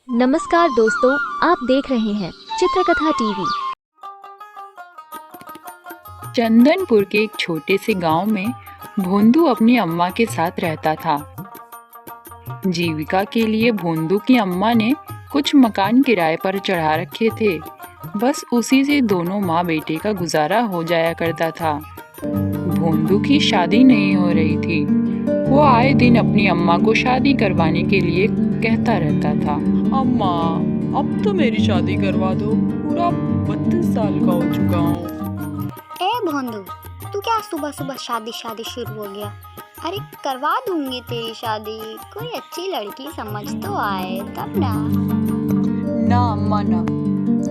नमस्कार दोस्तों, आप देख रहे हैं चित्रकथा टीवी। चंदनपुर के एक छोटे से गांव में भोंदू अपनी अम्मा के साथ रहता था। जीविका के लिए भोंदू की अम्मा ने कुछ मकान किराए पर चढ़ा रखे थे। बस उसी से दोनों माँ बेटे का गुजारा हो जाया करता था। भोंदू की शादी नहीं हो रही थी। वो आए दिन अपनी अम्मा को शादी करवाने के लिए कहता रहता था। अम्मा, अब तो मेरी शादी करवा दो। पूरा 32 साल का हो चुका हूँ। ए भोंदू, तू क्या सुबह सुबह शादी शुरू हो गया? अरे करवा दूंगी तेरी शादी, कोई अच्छी लड़की समझ तो आए तब ना। ना अम्मा ना,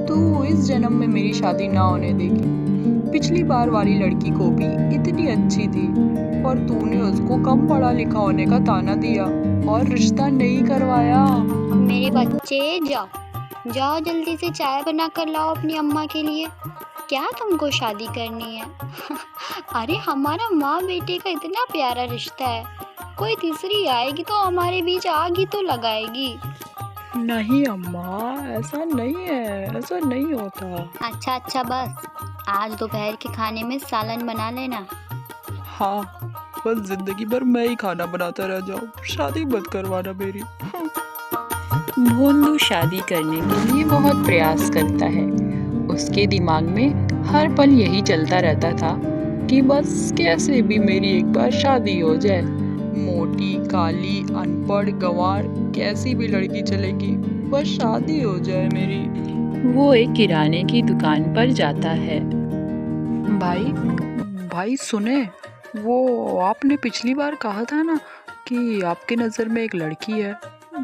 तू इस जन्म में मेरी शादी ना होने देगी। पिछली बार वाली लड़की को भी इतनी अच्छी थी और तूने उसको कम पढ़ा लिखा होने का ताना दिया और रिश्ता नहीं करवाया। मेरे बच्चे जाओ जाओ, जल्दी से चाय बना कर लाओ अपनी अम्मा के लिए। क्या तुमको शादी करनी है? अरे हमारा माँ बेटे का इतना प्यारा रिश्ता है, कोई तीसरी आएगी तो हमारे बीच आग ही तो लगाएगी। नहीं अम्मा, ऐसा नहीं है, ऐसा नहीं होता। अच्छा बस, आज दोपहर के खाने में सालन बना लेना। हाँ, बस जिंदगी भर मैं ही खाना बनाता रह जाऊँ, शादी मत करवाना मेरी। भोंदू शादी करने के लिए बहुत प्रयास करता है। उसके दिमाग में हर पल यही चलता रहता था कि बस कैसे भी मेरी एक बार शादी हो जाए। मोटी, काली, अनपढ़, गंवार, कैसी भी लड़की चलेगी, बस शादी हो जाए मेरी। वो एक किराने की दुकान पर जाता है। भाई सुने, वो आपने पिछली बार कहा था ना कि आपकी नज़र में एक लड़की है।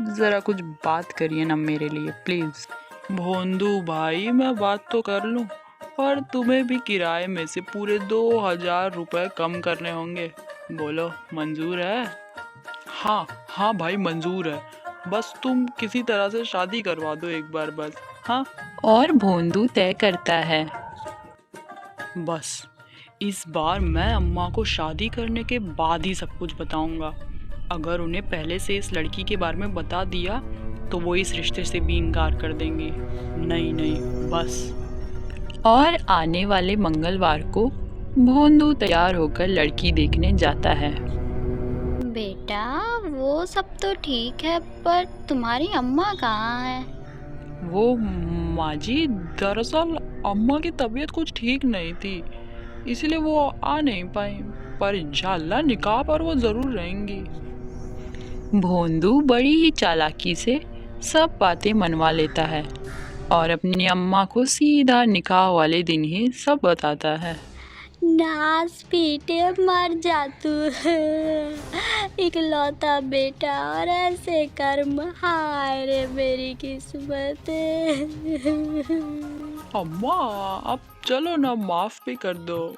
ज़रा कुछ बात करिए ना मेरे लिए प्लीज़। भोंदू भाई, मैं बात तो कर लूँ, पर तुम्हें भी किराए में से पूरे 2000 रुपये कम करने होंगे। बोलो, मंजूर है? हाँ भाई, मंजूर है। बस तुम किसी तरह से शादी करवा दो एक बार बस। हाँ, और भोंदू तय करता है। बस इस बार मैं अम्मा को शादी करने के बाद ही सब कुछ बताऊंगा। अगर उन्हें पहले से इस लड़की के बारे में बता दिया तो वो इस रिश्ते से भी इनकार कर देंगे। नहीं बस। और आने वाले मंगलवार को भोंदू तैयार होकर लड़की देखने जाता है। बेटा, वो सब तो ठीक है, पर तुम्हारी अम्मा कहाँ है? वो माँ जी, दरअसल अम्मा की तबीयत कुछ ठीक नहीं थी, इसलिए वो आ नहीं पाई, पर इंशाल्लाह निकाह पर वो ज़रूर रहेंगी। भोंदू बड़ी ही चालाकी से सब बातें मनवा लेता है और अपनी अम्मा को सीधा निकाह वाले दिन ही सब बताता है। नाच पीटे मर जा तू, इकलौता बेटा और ऐसे कर्म, हाय रे मेरी किस्मत। अम्मा, अब चलो ना, माफ भी कर दो।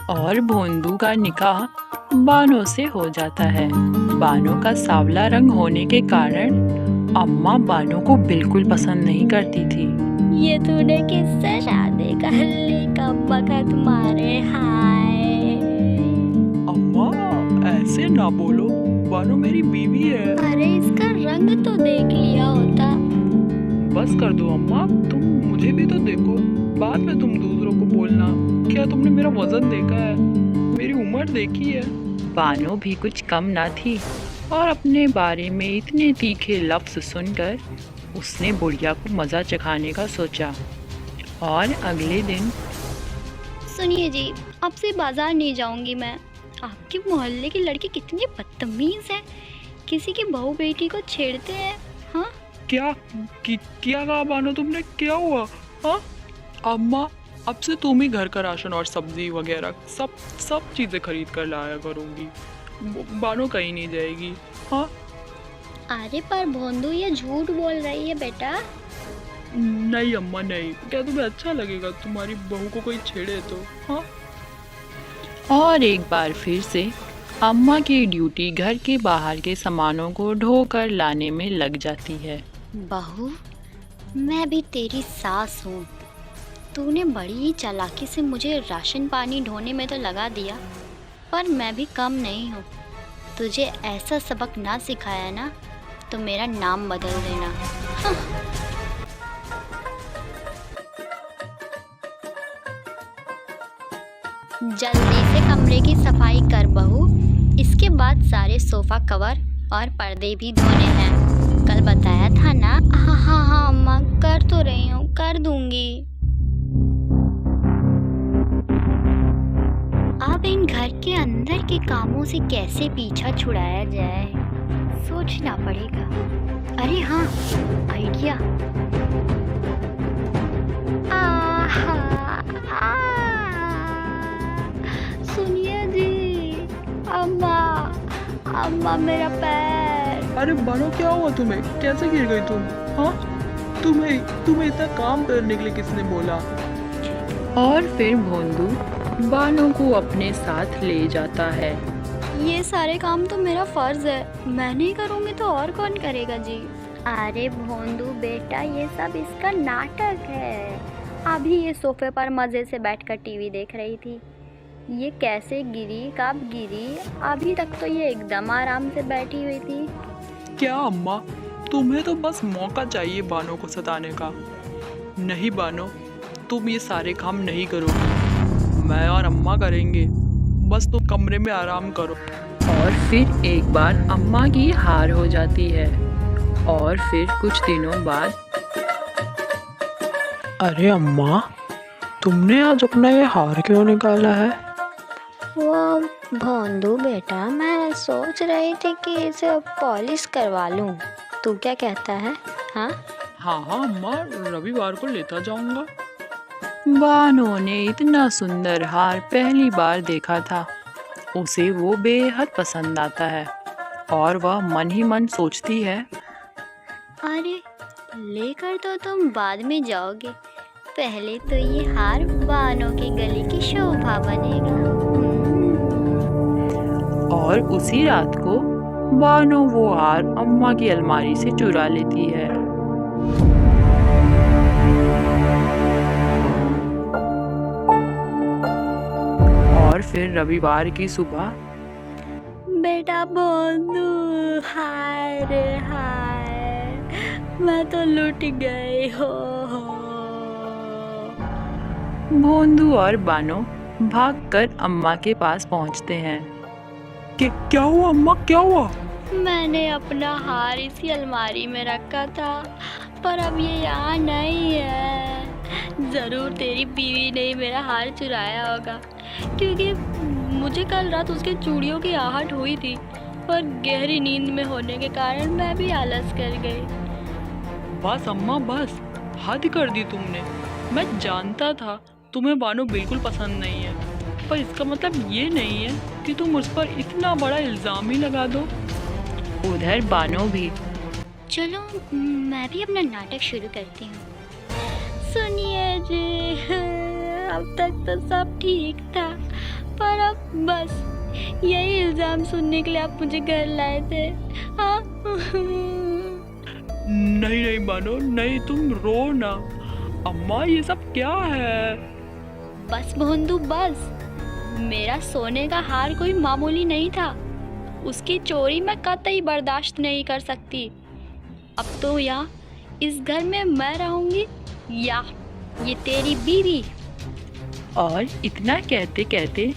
और भोंदू का निकाह बानो से हो जाता है। बानो का सांवला रंग होने के कारण अम्मा बानो को बिल्कुल पसंद नहीं करती थी। ये तूने किससे शादी कर ली? कब बखत मारे, हाय। अम्मा, ऐसे ना बोलो, बानो मेरी बीवी है। अरे इसका रंग तो देख लिया होता। बस कर दो अम्मा, तुम मुझे भी तो देखो, बाद में तुम दूसरों को बोलना। क्या तुमने मेरा वजन देखा है? मेरी उम्र देखी है? बानो भी कुछ कम ना थी और अपने बारे में इतने तीखे लफ्ज़ सुनकर उसने बुढ़िया को मज़ा चखाने का सोचा। और अगले दिन, सुनिए जी, अब से बाजार नहीं जाऊंगी मैं। आपके मोहल्ले की लड़की कितनी बदतमीज है, किसी की बहू बेटी को छेड़ते हैं। हाँ, क्या कहा बानो तुमने? क्या हुआ? हाँ अम्मा, अब से तुम ही घर का राशन और सब्जी वगैरह सब चीज़ें खरीद कर लाया करूँगी। बानो कहीं नहीं जाएगी। हाँ, अरे पर भोंदू ये झूठ बोल रही है बेटा। नहीं अम्मा नहीं। क्या तुम्हें अच्छा लगेगा तुम्हारी बहू को कोई छेड़े तो? हाँ। और एक बार फिर से अम्मा की ड्यूटी घर के बाहर के सामानों को ढोकर लाने में लग जाती है। बहू, मैं भी तेरी सास हूँ, तूने बड़ी ही चालाकी से मुझे राशन पानी ढोने में तो लगा दिया, पर मैं भी कम नहीं हूँ। तुझे ऐसा सबक ना सिखाया ना तो मेरा नाम बदल देना। जल्दी से कमरे की सफाई कर बहू। इसके बाद सारे सोफा कवर और पर्दे भी धोने हैं। कल बताया था ना। हाँ हाँ हाँ अम्मा, कर तो रही हूँ, कर दूंगी। अब इन घर के अंदर के कामों से कैसे पीछा छुड़ाया जाए, सोचना पड़ेगा। अरे हाँ, आइडिया। सुनिए जी, अम्मा अम्मा मेरा पैर। अरे बानो, क्या हुआ तुम्हें? कैसे गिर गई तुम? हाँ, तुम्हें इतना काम करने के लिए किसने बोला? और फिर भोंदू बानो को अपने साथ ले जाता है। ये सारे काम तो मेरा फर्ज है, मैं नहीं करूँगी तो और कौन करेगा जी। अरे भोंदू बेटा, ये सब इसका नाटक है। अभी ये सोफे पर मज़े से बैठकर टीवी देख रही थी। ये कैसे गिरी, कब गिरी, अभी तक तो ये एकदम आराम से बैठी हुई थी। क्या अम्मा, तुम्हें तो बस मौका चाहिए बानो को सताने का। नहीं बानो, तुम ये सारे काम नहीं करोगी, मैं और अम्मा करेंगे। बस तुम कमरे में आराम करो। और फिर एक बार अम्मा की हार हो जाती है। और फिर कुछ दिनों बाद अरे अम्मा, तुमने आज अपना ये हार क्यों निकाला है? वो भोंदू बेटा, मैं सोच रही थी कि इसे पॉलिश करवा लूं। तू क्या कहता है? हाँ हाँ हाँ अम्मा, रविवार को लेता जाऊंगा। बानो ने इतना सुंदर हार पहली बार देखा था। उसे वो बेहद पसंद आता है और वह मन ही मन सोचती है, अरे लेकर तो तुम बाद में जाओगे, पहले तो ये हार बानों के गले की शोभा बनेगा। और उसी रात को बानो वो हार अम्मा की अलमारी से चुरा लेती है। और फिर रविवार की सुबह बेटा भोंदू, हाय रे हाय, मैं तो लुट गई हो। भोंदू और बानो भागकर अम्मा के पास पहुंचते हैं। क्या हुआ अम्मा, क्या हुआ? मैंने अपना हार इसी अलमारी में रखा था, पर अब ये यहाँ नहीं है। ज़रूर तेरी बीवी ने मेरा हार चुराया होगा, क्योंकि मुझे कल रात उसके चूड़ियों की आहट हुई थी, पर गहरी नींद में होने के कारण मैं भी आलस कर गई। बस अम्मा बस, हद कर दी तुमने। मैं जानता था तुम्हें बानो बिल्कुल पसंद नहीं है, पर इसका मतलब ये नहीं है कि तुम उस पर इतना बड़ा इल्ज़ाम ही लगा दो। उधर बानो भी चलो मैं भी अपना नाटक शुरू करती हूँ। सुनिए जी, अब तक तो सब ठीक था, पर अब बस यही इल्ज़ाम सुनने के लिए आप मुझे घर लाए थे। हाँ नहीं नहीं बानो, नहीं, तुम रो ना। अम्मा ये सब क्या है? बस भोंदू बस, मेरा सोने का हार कोई मामूली नहीं था। उसकी चोरी मैं कतई बर्दाश्त नहीं कर सकती। अब तो या इस घर में मैं रहूंगी या ये तेरी बीवी। और इतना कहते कहते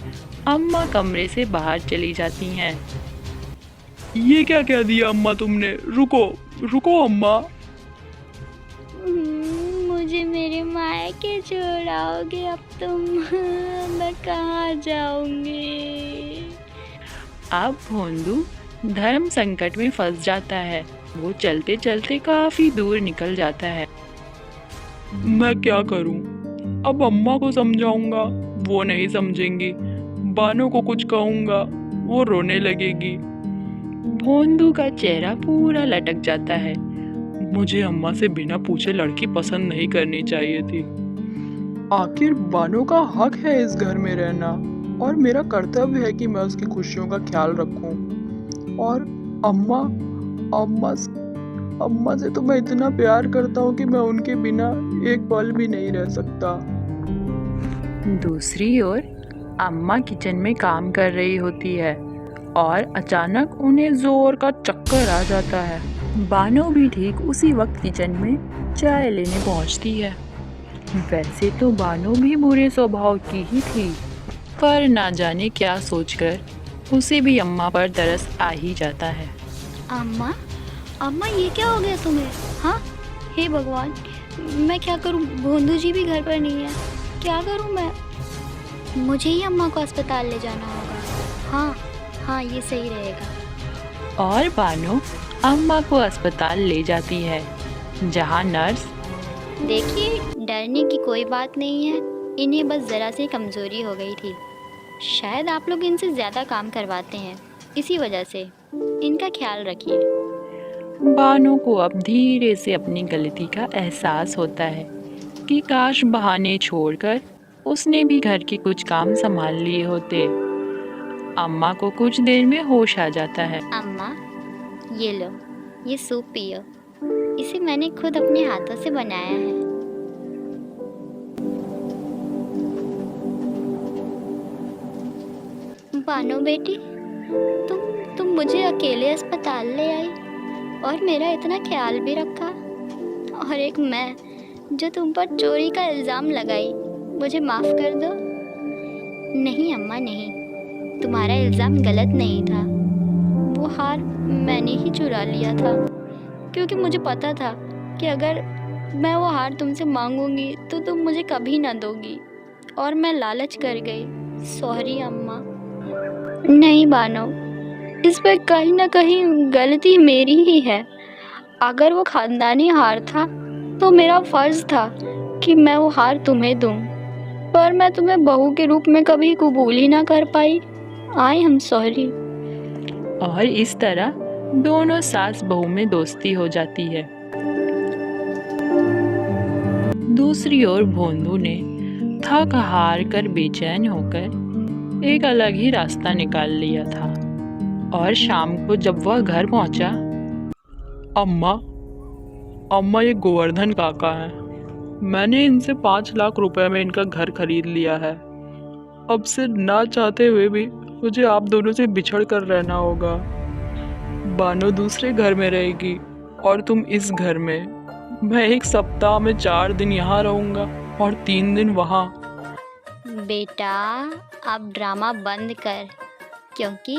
अम्मा कमरे से बाहर चली जाती हैं। ये क्या कह दिया अम्मा तुमने? रुको रुको अम्मा। मुझे मेरे मायके छोड़ाओगे अब तुम? मैं कहाँ जाऊंगी? अब भोंदू धर्म संकट में फंस जाता है। वो चलते चलते काफी दूर निकल जाता है। मैं क्या करूं? अब अम्मा को समझाऊंगा, वो नहीं समझेंगी। बानो को कुछ कहूंगा, वो रोने लगेगी। भोंदू का चेहरा पूरा लटक जाता है। मुझे अम्मा से बिना पूछे लड़की पसंद नहीं करनी चाहिए थी। आखिर बानो का हक है इस घर में रहना, और मेरा कर्तव्य है कि मैं उसकी खुशियों का ख्याल रखूं। और अम्मा से तो मैं इतना प्यार करता हूँ कि मैं उनके बिना एक पल भी नहीं रह सकता। दूसरी ओर अम्मा किचन में काम कर रही होती है और अचानक उन्हें जोर का चक्कर आ जाता है। बानो भी ठीक उसी वक्त किचन में चाय लेने पहुंचती है। वैसे तो बानो भी बुरे स्वभाव की ही थी, पर ना जाने क्या सोचकर उसे भी अम्मा पर तरस आ ही जाता है। अम्मा अम्मा ये क्या हो गया तुम्हें? हाँ, हे भगवान, मैं क्या करूँ? भोंदू जी भी घर पर नहीं है, क्या करूँ मैं? मुझे ही अम्मा को अस्पताल ले जाना होगा। हाँ, ये सही रहेगा। और बानो अम्मा को अस्पताल ले जाती है, जहाँ नर्स देखिए, डरने की कोई बात नहीं है, इन्हें बस ज़रा सी कमज़ोरी हो गई थी। शायद आप लोग इनसे ज़्यादा काम करवाते हैं, इसी वजह से इनका ख्याल रखिए। बानो को अब धीरे से अपनी गलती का एहसास होता है कि काश बहाने छोड़कर उसने भी घर के कुछ काम संभाल लिए होते। अम्मा को कुछ देर में होश आ जाता है। अम्मा, ये लो, ये सूप पियो। इसे मैंने खुद अपने हाथों से बनाया है। बानो बेटी, तुम मुझे अकेले अस्पताल ले आई और मेरा इतना ख्याल भी रखा, और एक मैं जो तुम पर चोरी का इल्ज़ाम लगाई, मुझे माफ़ कर दो। नहीं अम्मा, नहीं, तुम्हारा इल्ज़ाम गलत नहीं था। वो हार मैंने ही चुरा लिया था, क्योंकि मुझे पता था कि अगर मैं वो हार तुमसे मांगूंगी तो तुम मुझे कभी ना दोगी, और मैं लालच कर गई। सॉरी अम्मा। नहीं बानो, इस पर कहीं ना कहीं गलती मेरी ही है। अगर वो खानदानी हार था तो मेरा फ़र्ज़ था कि मैं वो हार तुम्हें दूं, पर मैं तुम्हें बहू के रूप में कभी कबूल ही ना कर पाई। I am sorry. और इस तरह दोनों सास बहू में दोस्ती हो जाती है। दूसरी ओर भोंदू ने थक हार कर बेचैन होकर एक अलग ही रास्ता निकाल लिया था, और शाम को जब वह घर पहुंचा, अम्मा ये गोवर्धन काका है। मैंने इनसे 5 लाख रुपए में इनका घर खरीद लिया है। अब से ना चाहते हुए भी मुझे आप दोनों से बिछड़ कर रहना होगा। बानो दूसरे घर में रहेगी और तुम इस घर में। मैं 1 सप्ताह में 4 दिन यहाँ रहूँगा और 3 दिन वहाँ। बेटा, आप ड्रामा बंद कर, क्योंकि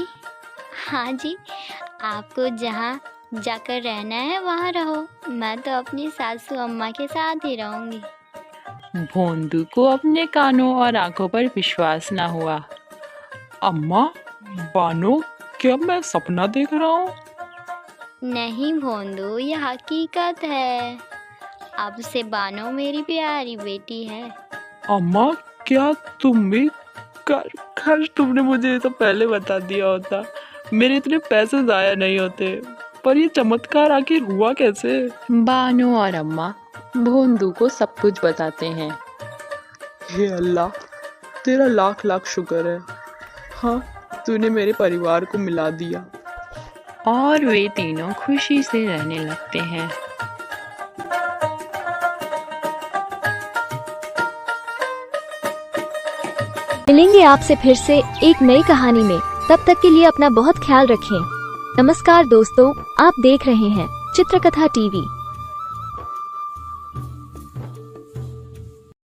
हाँ जी, आपको जहाँ जाकर रहना है वहाँ रहो। मैं तो अपनी सासू अम्मा के साथ ही रहूँगी। भोंदू को अपने कानों और आंखों पर विश्वास न हुआ। अम्मा, बानो, क्या मैं सपना देख रहा हूँ? नहीं भोंदू, ये हकीकत है। अब से बानो मेरी प्यारी बेटी है। अम्मा, क्या तुम भी? काश तुमने मुझे ये तो पहले बता दिया होता, मेरे इतने पैसे ज़ाया नहीं होते। पर ये चमत्कार आखिर हुआ कैसे? बानो और अम्मा भोंदू को सब कुछ बताते हैं। हे अल्लाह, तेरा लाख लाख शुक्र है। हाँ, तूने मेरे परिवार को मिला दिया। और वे तीनों खुशी से रहने लगते हैं। मिलेंगे आपसे फिर से एक नई कहानी में। तब तक के लिए अपना बहुत ख्याल रखें। नमस्कार दोस्तों, आप देख रहे हैं चित्रकथा टीवी।